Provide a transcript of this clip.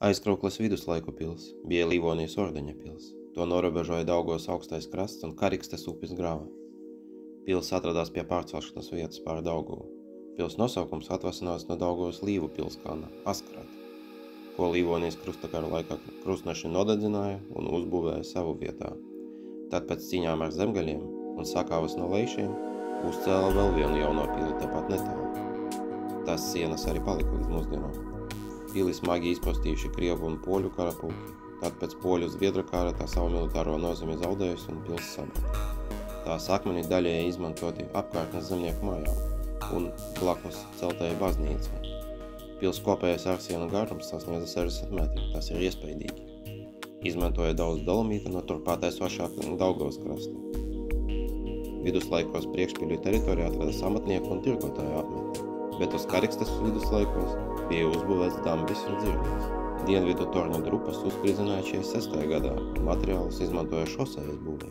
Aizkraukles viduslaiku pils bija Livonijas ordeņa pils. To norobežoja Daugavas augstais krasts un Karikstes upes grava. Pils atradās pie pārcelšanas vietas pār Daugavu. Pils nosaukums atvasinās no Daugavas Līvu pilskalna Askrata, ko Livonijas krustakara laikā krustneši nodedzināja un uzbūvēja savu vietā. Tad pēc cīņām ar zemgaļiem un sakāvas no lejšiem uzcēla vēl vienu jauno pili tepat netālu. Tās sienas arī palika līdz mūsdienām. Pili smagi izpostījuši Krievu un Poļu karapuļki, tad pēc Poļu Zviedru kara tā savu militāro nozīmi zaudējusi un pils sabruka. Tās akmeņi daļēji izmantoti apkārtnes zemnieku mājām un blakus celtajai baznīcai. Pils kopējais ārsienu garums sasniedza 60 metri, tas ir iespaidīgi. Izmantoja daudz dolomīta no turpāt esošā Daugavas krasta. Viduslaikos priekšpilju teritorijā atradas amatnieku un tirgotāju apmetni, bet uz Karikstes viduslaikos bija uzbūvēts dambis un dzirnavas. Dienvidu torņa drupas uzspridzināja 46. gadā, materiālus izmantoja šosejas būvei.